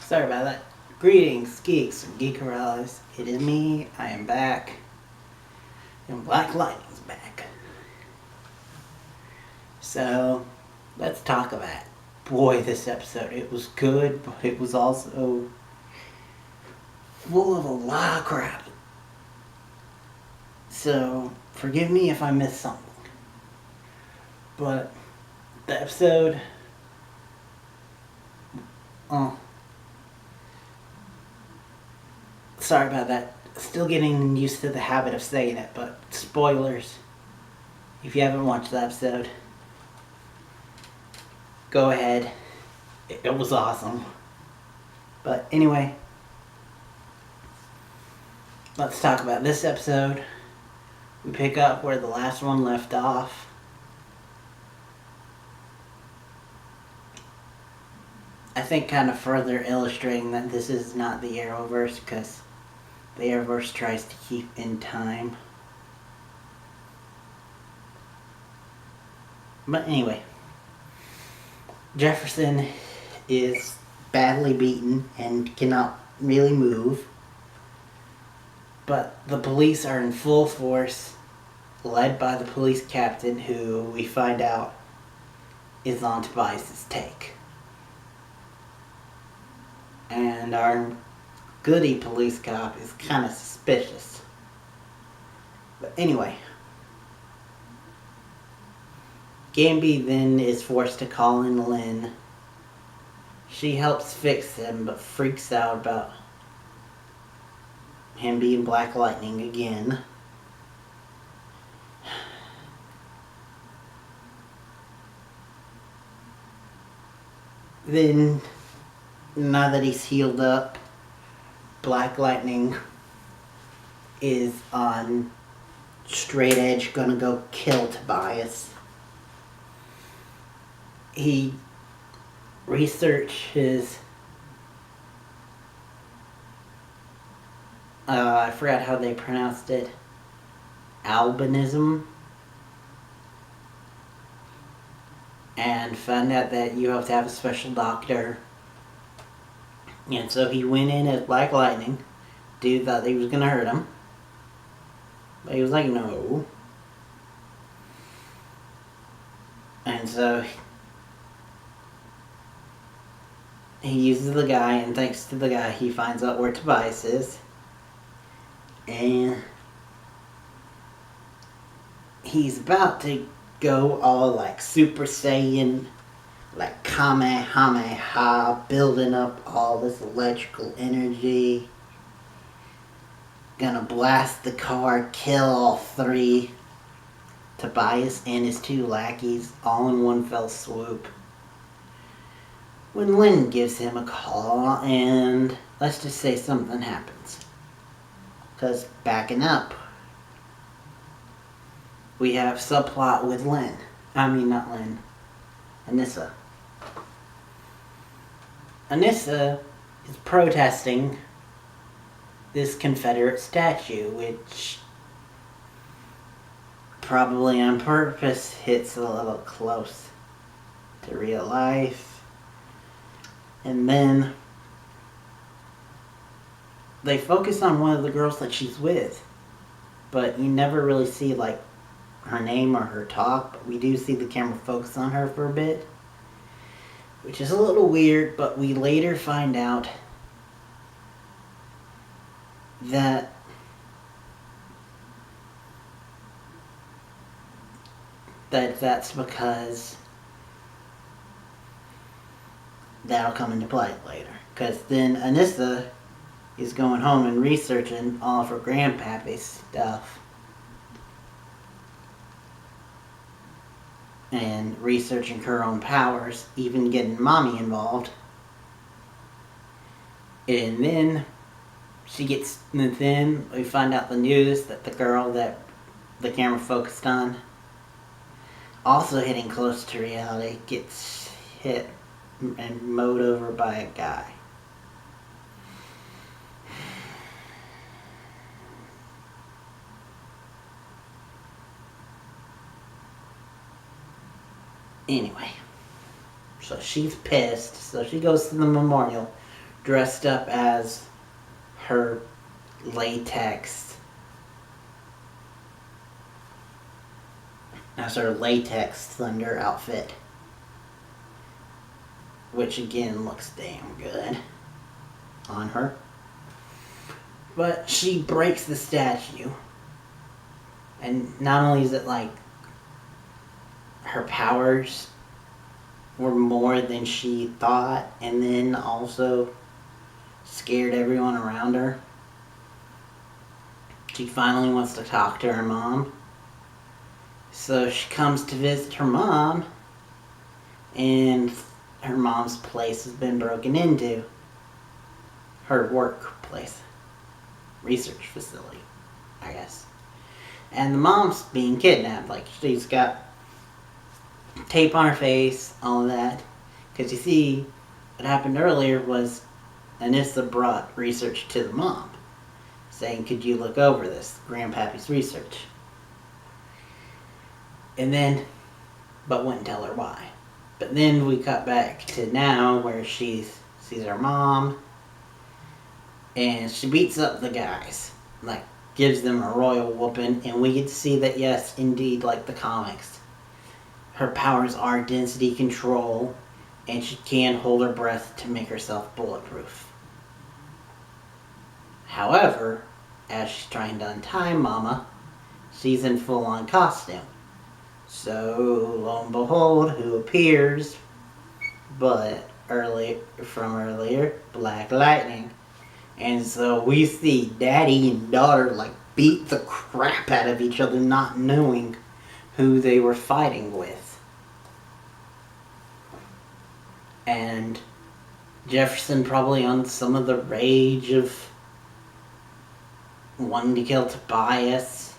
Sorry about that. Greetings, geeks and geekarellas. It is me. I am back. And Black Lightning's back. So, let's talk about it. Boy, this episode, it was good, but it was also full of a lot of crap. So, forgive me if I missed something. But, the episode... sorry about that. Still getting used to the habit of saying it, but spoilers. If you haven't watched the episode, go ahead. It was awesome. But anyway, let's talk about this episode. We pick up where the last one left off. I think kind of further illustrating that this is not the Arrowverse, because the Arrowverse tries to keep in time. But anyway, Jefferson is badly beaten and cannot really move. But the police are in full force, led by the police captain, who we find out is on Tobias' take. And our goody police cop is kind of suspicious. But anyway, Gamby then is forced to call in Lynn. She helps fix him, but freaks out about him being Black Lightning again. Then, now that he's healed up, Black Lightning is on straight edge, gonna go kill Tobias. He researches, I forgot how they pronounced it, albinism, and found out that you have to have a special doctor. And so he went in as Black Lightning. Dude thought he was gonna hurt him, but he was like, no. And so he uses the guy, and thanks to the guy, he finds out where Tobias is. And he's about to go all like Super Saiyan, like Kamehameha, building up all this electrical energy. Gonna blast the car, kill all three, Tobias and his two lackeys, all in one fell swoop. When Lynn gives him a call, and let's just say something happens. Because backing up, we have subplot with Lynn. I mean, not Lynn. Anissa. Anissa is protesting this Confederate statue, which probably on purpose hits a little close to real life. And then they focus on one of the girls that she's with, but you never really see like her name or her talk, but we do see the camera focus on her for a bit, which is a little weird. But we later find out that that's because that'll come into play later. Because then Anissa is going home and researching all of her grandpappy's stuff. And researching her own powers, even getting mommy involved. And then we find out the news that the girl that the camera focused on, also hitting close to reality, gets hit and mowed over by a guy. Anyway, so she's pissed, so she goes to the memorial dressed up her latex thunder outfit, which again looks damn good on her. But she breaks the statue, and not only is it like her powers were more than she thought, and then also scared everyone around her. She finally wants to talk to her mom. So she comes to visit her mom, and her mom's place has been broken into. Her workplace. Research facility, I guess. And the mom's being kidnapped. Like, she's got tape on her face, all of that. Because you see, what happened earlier was Anissa brought research to the mom, saying, could you look over this, Grandpappy's research? And then, but wouldn't tell her why. But then we cut back to now, where she sees her mom, and she beats up the guys. Like, gives them a royal whooping, and we get to see that, yes, indeed, like the comics, her powers are density control, and she can hold her breath to make herself bulletproof. However, as she's trying to untie Mama, she's in full-on costume. So, lo and behold, who appears but earlier, Black Lightning. And so we see daddy and daughter like beat the crap out of each other, not knowing who they were fighting with. And Jefferson probably on some of the rage of wanting to kill Tobias.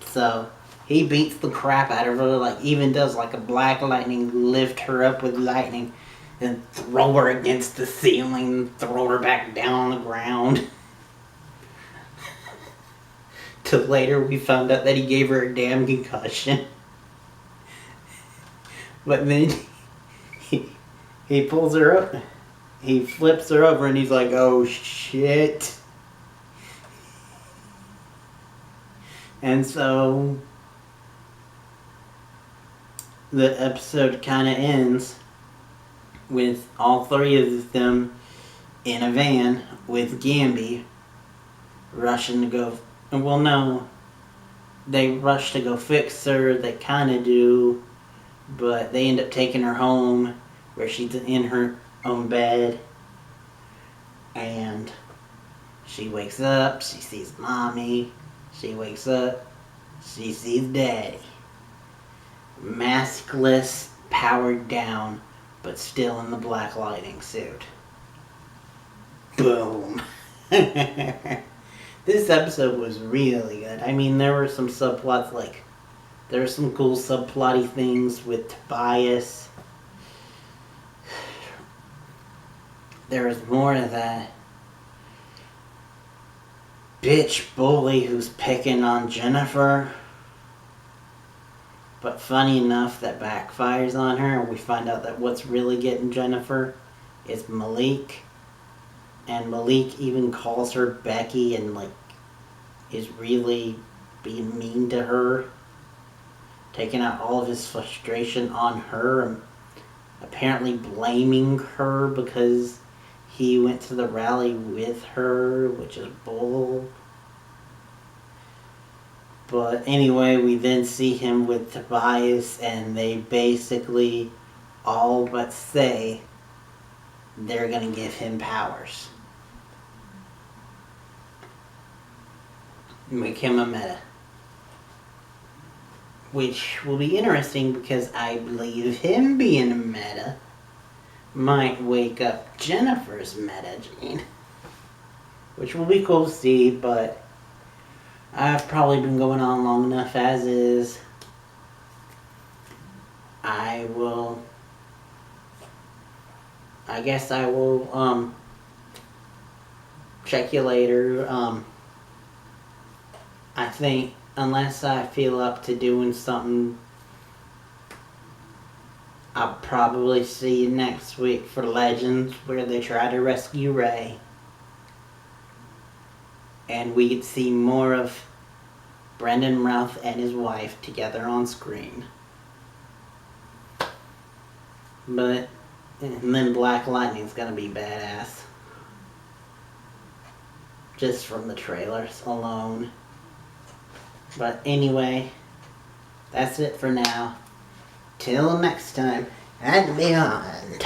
So he beats the crap out of her, like even does like a Black Lightning, lift her up with lightning, then throw her against the ceiling, throw her back down on the ground. Till later we found out that he gave her a damn concussion. But then he pulls her up, he flips her over, and he's like, oh shit. And so the episode kind of ends with all three of them in a van with Gamby rushing to go. Well, no, they rush to go fix her. They kind of do, but they end up taking her home where she's in her own bed. And she wakes up, she sees Mommy. She wakes up, she sees Daddy. Maskless, powered down, but still in the Black Lightning suit. Boom. This episode was really good. I mean, there were some subplots, like, there were some cool subplotty things with Tobias. There was more of that bitch bully who's picking on Jennifer. But funny enough, that backfires on her, and we find out that what's really getting Jennifer is Malik. And Malik even calls her Becky and like is really being mean to her, taking out all of his frustration on her, and apparently blaming her because he went to the rally with her, which is bull. But anyway, we then see him with Tobias, and they basically all but say they're going to give him powers. Make him a meta. Which will be interesting because I believe him being a meta might wake up Jennifer's meta gene, which will be cool to see, but I've probably been going on long enough as is. I guess I will check you later. I think unless I feel up to doing something, I'll probably see you next week for Legends, where they try to rescue Ray. And we get to see more of Brendan Routh and his wife together on screen. And then Black Lightning's gonna be badass. Just from the trailers alone. But anyway, that's it for now. Till next time, and beyond.